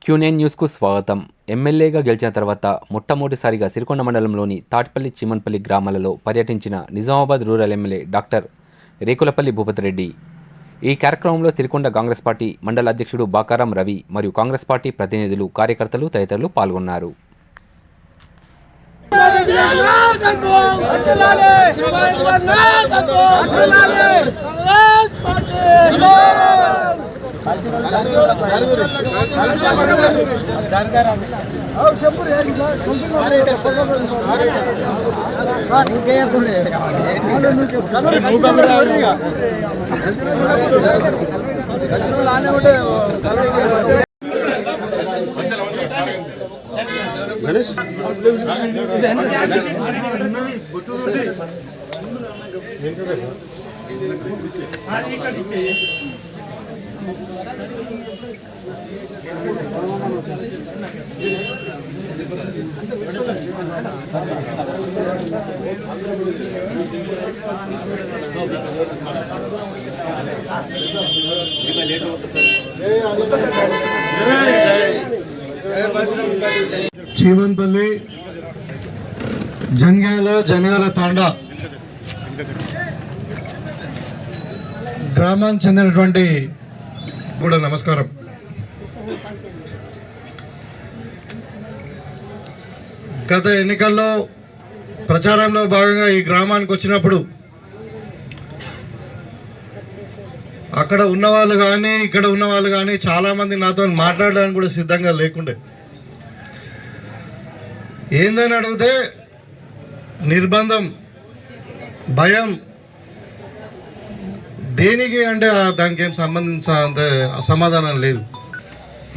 Q9 న్యూస్కు స్వాగతం. ఎమ్మెల్యేగా గెలిచిన తర్వాత మొట్టమొదటిసారిగా సిరికొండ మండలంలోని తాటిపల్లి, చిమన్పల్లి గ్రామాలలో పర్యటించిన Nizamabad rural MLA doctor Rekulapalli Bhupathi Reddy. ఈ కార్యక్రమంలో సిరికొండ కాంగ్రెస్ పార్టీ మండల అధ్యక్షుడు బాకారం రవి మరియు కాంగ్రెస్ పార్టీ ప్రతినిధులు, కార్యకర్తలు తదితరులు పాల్గొన్నారు. చిమన్పల్లి, జంగాల తాండా గ్రామానికి చెందినటువంటి కూడా నమస్కారం. గత ఎన్నికల్లో ప్రచారంలో భాగంగా ఈ గ్రామానికి వచ్చినప్పుడు అక్కడ ఉన్నవాళ్ళు కానీ ఇక్కడ ఉన్నవాళ్ళు కానీ చాలామంది నాతో మాట్లాడడానికి కూడా సిద్ధంగా లేకుండే. ఏందని అడిగితే నిర్బంధం, భయం, దేనికి అంటే దానికి ఏం సంబంధించిన సమాధానం లేదు.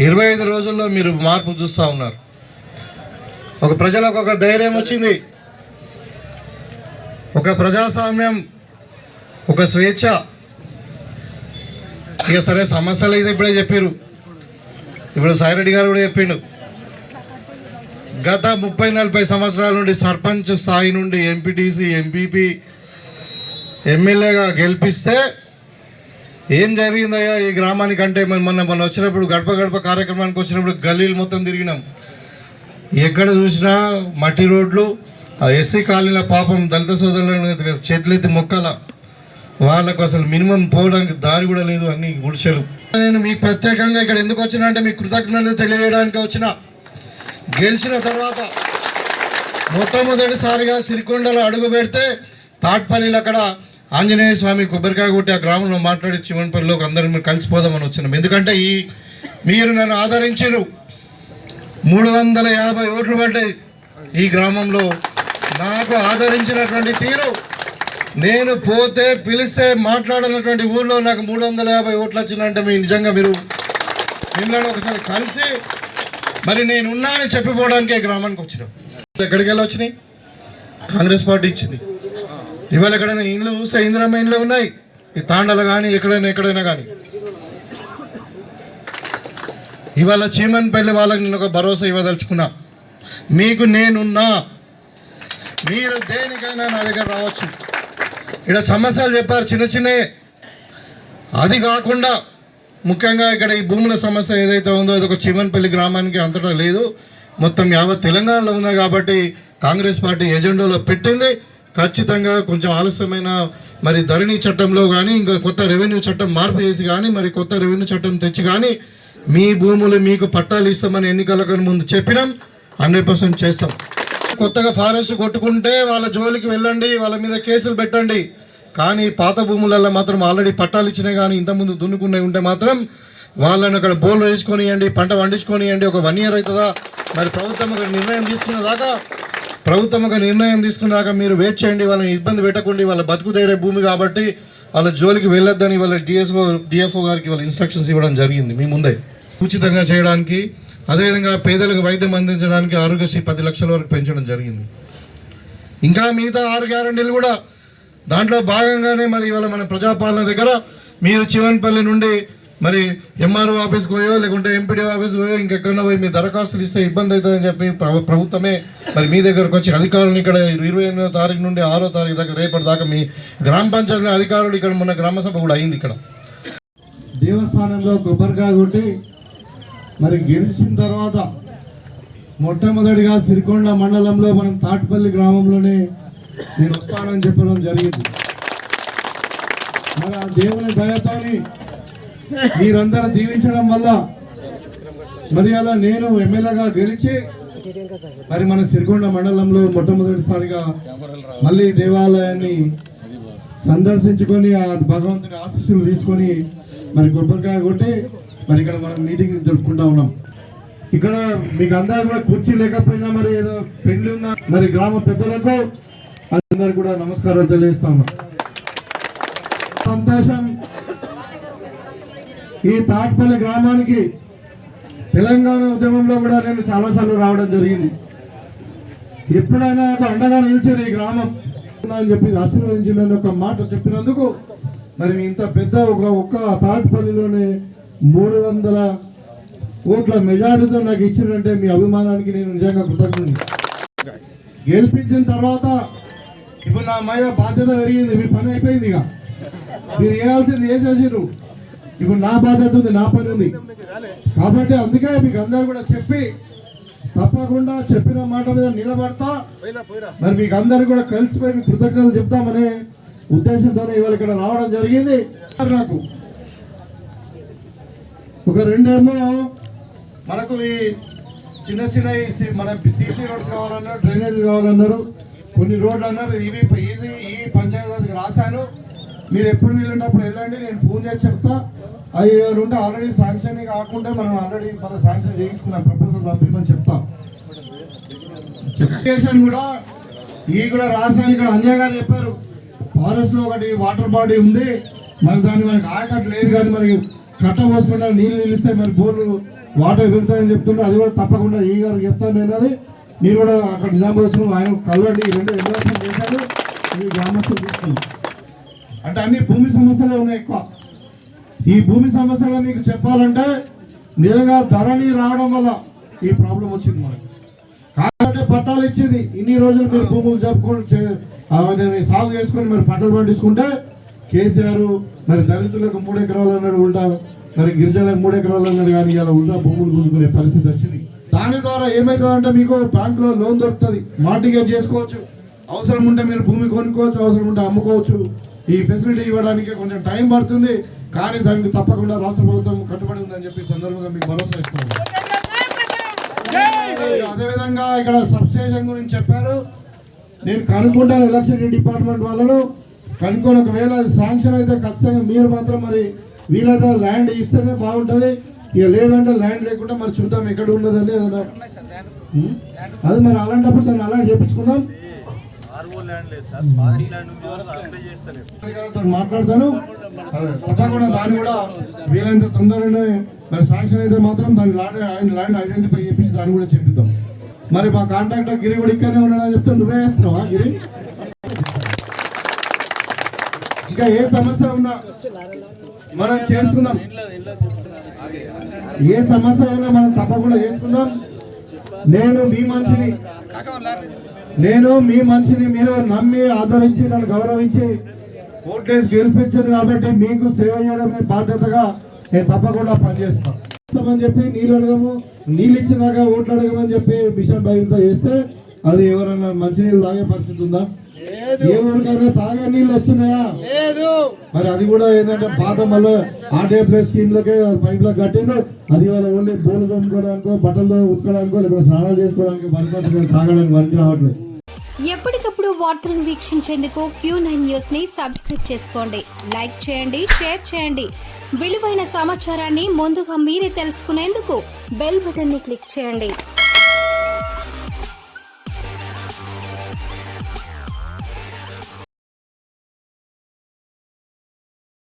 25 రోజుల్లో మీరు మార్పు చూస్తూ ఉన్నారు. ఒక ప్రజలకు ఒక ధైర్యం వచ్చింది, ఒక ప్రజాస్వామ్యం, ఒక స్వేచ్ఛ. ఇక సరే సమస్యలు అయితే ఇప్పుడే చెప్పారు, ఇప్పుడు సాయిరెడ్డి గారు కూడా చెప్పిండు. గత 30-40 సంవత్సరాల నుండి సర్పంచ్ స్థాయి నుండి ఎంపీటీసీ, ఎంపీపీ, ఎమ్మెల్యేగా గెలిపిస్తే ఏం జరిగిందయ్యా ఈ గ్రామానికి అంటే మొన్న వచ్చినప్పుడు గడప గడప కార్యక్రమానికి వచ్చినప్పుడు గల్లీలు మొత్తం తిరిగినాం. ఎక్కడ చూసినా మట్టి రోడ్లు, ఎస్సీ కాలనీల పాపం దళిత సోదరులను చేతులెత్తి మొక్కల, వాళ్ళకు అసలు మినిమం పోవడానికి దారి కూడా లేదు, అన్ని గుడిసెలు. నేను మీకు ప్రత్యేకంగా ఇక్కడ ఎందుకు వచ్చినా అంటే మీకు కృతజ్ఞతలు తెలియజేయడానికి వచ్చిన. గెలిచిన తర్వాత మొట్టమొదటిసారిగా సిరికొండలో అడుగు పెడితే తాట్పల్లిలో అక్కడ ఆంజనేయ స్వామి కొబ్బరికాయ కొట్టి ఆ గ్రామంలో మాట్లాడి చిమన్పల్లిలోకి అందరం మీరు కలిసిపోదామని వచ్చినాం. ఎందుకంటే మీరు నన్ను ఆదరించారు. 350 ఓట్లు పడ్డాయి ఈ గ్రామంలో. నాకు ఆదరించినటువంటి తీరు, నేను పోతే పిలిస్తే మాట్లాడినటువంటి ఊళ్ళో నాకు 350 ఓట్లు వచ్చిందంటే మీ నిజంగా మీరు మిమ్మల్ని ఒకసారి కలిసి మరి నేనున్నా అని చెప్పిపోవడానికే గ్రామానికి వచ్చినాం. ఎక్కడికి వెళ్ళి వచ్చినాయి? కాంగ్రెస్ పార్టీ ఇచ్చింది. ఇవాళ ఎక్కడైనా ఇండ్లు చూస్తే ఇందిరమ్మ ఇండ్లు ఉన్నాయి, ఈ తాండలు కానీ ఎక్కడైనా కానీ. ఇవాళ చీమన్పల్లి వాళ్ళకి నేను ఒక భరోసా ఇవ్వదలుచుకున్నా, మీకు నేనున్నా, మీరు దేనికైనా నా దగ్గర రావచ్చు. ఇక్కడ సమస్యలు చెప్పారు చిన్న చిన్నవి, అది కాకుండా ముఖ్యంగా ఇక్కడ ఈ భూముల సమస్య ఏదైతే ఉందో అది ఒక చీమన్పల్లి గ్రామానికి అంతటా లేదు, మొత్తం యావత్ తెలంగాణలో ఉంది. కాబట్టి కాంగ్రెస్ పార్టీ ఎజెండాలో పెట్టింది. ఖచ్చితంగా కొంచెం ఆలస్యమైన మరి ధరణి చట్టంలో కానీ ఇంకా కొత్త రెవెన్యూ చట్టం మార్పు చేసి కానీ మరి కొత్త రెవెన్యూ చట్టం తెచ్చి కానీ మీ భూములు మీకు పట్టాలు ఇస్తామని ఎన్నికలకు ముందు చెప్పినాం. 100% చేస్తాం. కొత్తగా ఫారెస్ట్ కొట్టుకుంటే వాళ్ళ జోలికి వెళ్ళండి, వాళ్ళ మీద కేసులు పెట్టండి. కానీ పాత భూములలో మాత్రం ఆల్రెడీ పట్టాలు ఇచ్చినాయి కానీ ఇంతకుముందు దున్నుకునే ఉంటే మాత్రం వాళ్ళని అక్కడ బోర్లు వేసుకొనియండి, పంట పండించుకొనియండి. ఒక 1 ఇయర్ అవుతుందా మరి ప్రభుత్వం ఒక నిర్ణయం తీసుకున్నాక మీరు వెయిట్ చేయండి. వాళ్ళని ఇబ్బంది పెట్టకండి, వాళ్ళ బతుకు ధైర్య భూమి కాబట్టి వాళ్ళ జోలికి వెళ్ళొద్దని వాళ్ళ డిఎఫ్ఓ గారికి వాళ్ళ ఇన్స్ట్రక్షన్స్ ఇవ్వడం జరిగింది మీ ముందే. ఉచితంగా చేయడానికి, అదేవిధంగా పేదలకు వైద్యం అందించడానికి ఆరోగ్యశ్రీ 10 లక్షల వరకు పెంచడం జరిగింది. ఇంకా మిగతా 6 గ్యారెంటీలు కూడా దాంట్లో భాగంగానే మరి ఇవాళ మన ప్రజాపాలన దగ్గర మీరు చిమన్పల్లి నుండి మరి ఎంఆర్ఓ ఆఫీస్కి పోయో లేకుంటే ఎంపీడీ ఆఫీస్కి పోయో ఇంకెక్కడో పోయి మీ దరఖాస్తులు ఇస్తే ఇబ్బంది అవుతుందని చెప్పి ప్రభుత్వమే మరి మీ దగ్గరకు వచ్చి అధికారులను ఇక్కడ 28వ తారీఖు నుండి 6వ తారీఖు దాకా రేపటి దాకా మీ గ్రామ పంచాయతీ అధికారులు ఇక్కడ మొన్న గ్రామసభ కూడా అయింది. ఇక్కడ దేవస్థానంలో కొబ్బరికాయ కొట్టి మరి గెలిచిన తర్వాత మొట్టమొదటిగా సిరికొండ మండలంలో మనం తాటిపల్లి గ్రామంలోనే నేను వస్తానని చెప్పడం జరిగింది. మరి ఆ దేవుని దయతోని మీరందరూ దీవించడం వల్ల మరి అలా నేను ఎమ్మెల్యేగా గెలిచి మరి మన సిరికొండ మండలంలో మొట్టమొదటిసారిగా మళ్ళీ దేవాలయాన్ని సందర్శించుకొని ఆ భగవంతుని ఆశీస్సులు తీసుకొని మరి కొబ్బరికాయ కొట్టి మరి ఇక్కడ మనం మీటింగ్ జరుపుకుంటా ఉన్నాం. ఇక్కడ మీకు అందరూ కూడా కుర్చీ లేకపోయినా మరి ఏదో పెళ్లి ఉన్న మరి గ్రామ పెద్దలకు అందరు కూడా నమస్కారాలు తెలియజేస్తా ఉన్నాం. సంతోషం. ఈ తాటిపల్లి గ్రామానికి తెలంగాణ ఉద్యమంలో కూడా నేను చాలాసార్లు రావడం జరిగింది. ఎప్పుడైనా నాకు అండగా నిలిచారు ఈ గ్రామం అని చెప్పి ఆశీర్వదించిన ఒక మాట చెప్పినందుకు మరి ఇంత పెద్ద ఒక్క తాటిపల్లిలోనే 300 ఓట్ల మెజారిటీతో నాకు ఇచ్చిందంటే మీ అభిమానానికి నేను నిజంగా కృతజ్ఞుని. గెలిపించిన తర్వాత ఇప్పుడు నా మీద బాధ్యత పెరిగింది. మీ పని అయిపోయింది. ఇక మీరు వేయాల్సింది వేసేసారు. ఇప్పుడు నా బాధ్యత ఉంది, నా పని ఉంది. కాబట్టి అందుకే మీకు అందరూ కూడా చెప్పి తప్పకుండా చెప్పిన మాట మీద నిలబడతా. మరి మీకు అందరు కూడా కలిసిపోయి మీ కృతజ్ఞతలు చెప్తామనే ఉద్దేశంతోనే ఇవాళ ఇక్కడ రావడం జరిగింది. నాకు ఒక రెండేమో మనకు ఈ చిన్న చిన్న మన సీసీ రోడ్స్ కావాలన్నారు, డ్రైనేజ్ కావాలన్నారు, కొన్ని రోడ్లు అన్నారు. ఇవి ఈజీ ఈ పంచాయతీకి రాశాను. మీరు ఎప్పుడు వీలున్నప్పుడు వెళ్ళండి, నేను ఫోన్ చేసి చెప్తా. అవి ఉంటే ఆల్రెడీ శాంక్షన్ కాకుండా మనం ఆల్రెడీ మన శాంక్షన్ చేయించుకున్నాం, ప్రపోజల్ పంపించమని చెప్తాం. చెక్ కూడా ఈ కూడా రాశాను. ఇక్కడ అంజయ్ గారు చెప్పారు ఫారెస్ట్ లో ఒకటి వాటర్ బాడీ ఉంది, మరి దాన్ని మనకి ఆయకట్టు లేదు, కానీ మరి కట్ట పోసుకుంటా నీళ్ళు నిలిస్తే మరి బోర్లు వాటర్ పెడతాయని చెప్తున్నారు. అది కూడా తప్పకుండా ఈ గారు చెప్తాను నేను. అది మీరు కూడా అక్కడ నిజామాబాద్ వచ్చిన ఆయన కలవండి. ఈ 2 ఎండోర్స్మెంట్ చేశారు. ఈ గ్రామస్తులు తీసుకున్నాం. అంటే అన్ని భూమి సమస్యలు ఉన్నాయి ఎక్కువ. ఈ భూమి సమస్యలు మీకు చెప్పాలంటే నిజంగా ధరణి రావడం వల్ల ఈ ప్రాబ్లం వచ్చింది మనకి. కాబట్టి పట్టాలు ఇచ్చింది. ఇన్ని రోజులు మీరు భూములు జరుపుకొని సాగు చేసుకొని మరి పంటలు పండించుకుంటే కేసీఆర్ మరి దళితులకు 3 ఎకరాలు అన్నాడు ఉంటా, మరి గిరిజనులకు 3 ఎకరాలు అన్నాడు, కానీ ఇలా ఉంటా భూములు గుంజుకునే పరిస్థితి వచ్చింది. దాని ద్వారా ఏమవుతుందంటే మీకు బ్యాంకులో లోన్ దొరుకుతుంది, మార్టిగేజ్ చేసుకోవచ్చు, అవసరం ఉంటే మీరు భూమి కొనుక్కోవచ్చు, అవసరం ఉంటే అమ్ముకోవచ్చు. ఈ ఫెసిలిటీ ఇవ్వడానికి కొంచెం టైం పడుతుంది, కానీ దానికి తప్పకుండా రాష్ట్ర ప్రభుత్వం కట్టుబడి ఉందని చెప్పి సందర్భంగా మీకు భరోసా ఇస్తాను. అదేవిధంగా ఇక్కడ సబ్స్టేషన్ గురించి చెప్పారు. నేను కనుక్కుంటాను ఎలక్ట్రిసిటీ డిపార్ట్మెంట్ వాళ్ళను, కనుక్కొని ఒకవేళ శాంక్షన్ అయితే ఖచ్చితంగా మీరు మాత్రం మరి వీలైతే ల్యాండ్ ఇస్తేనే బాగుంటుంది. ఇక లేదంటే ల్యాండ్ లేకుండా మరి చూద్దాం ఎక్కడ ఉన్నదని ఏదైనా అది మరి అలాంటప్పుడు దాన్ని అలా చేపించుకుందాం. మాట్లాడతాను తప్పకుండా దాన్ని కూడా వీలైనంత తొందరగానే మరి శాంక్షన్ అయితే మాత్రం దాని ల్యాండ్ ఐడెంటిఫై చేపించి దాన్ని కూడా చెప్పిద్దాం. మరి మా కాంట్రాక్టర్ గిరి కూడా ఇక్కడనే ఉన్నాడని చెప్తే నువ్వే వేస్తున్నావా గిరి? ఇంకా ఏ సమస్య ఉన్నా మనం చేసుకుందాం. ఏ సమస్య ఉన్నా మనం తప్పకుండా చేసుకుందాం. నేను మీ మనిషిని మీరు నమ్మి ఆదరించి నన్ను గౌరవించి ఓట్లేసి గెలిపించారు కాబట్టి మీకు సేవ చేయడమే బాధ్యతగా నేను తప్పకుండా పనిచేస్తాను అని చెప్పి నీళ్ళు ఇచ్చినాక ఓట్లు అడగమని చెప్పి మిషన్ బయలుతో చేస్తే అది ఎవరన్నా మంచినీళ్ళు తాగే పరిస్థితి ఉందా? ఏ ఊరికైనా తాగే నీళ్ళు వస్తున్నాయా? మరి అది కూడా ఏంటంటే పాత మళ్ళీ RDA స్కీమ్ లోకే పైప్ లో కట్టిండు. అది వాళ్ళ ఓన్లీ బోలు తోముకోవడానికో బట్టలు ఉతుకోవడానికో లేకపోతే స్నానాలు చేసుకోవడానికి పనికొస్తుంది, తాగడానికి పనికి రావట్లేదు. ఎప్పటికప్పుడు వార్తలను వీక్షించేందుకు Q9 న్యూస్ ని సబ్స్క్రైబ్ చేసుకోండి, లైక్ చేయండి, షేర్ చేయండి. విలువైన సమాచారాన్ని ముందుగా మీరే తెలుసుకునేందుకు బెల్ బటన్ ని క్లిక్ చేయండి.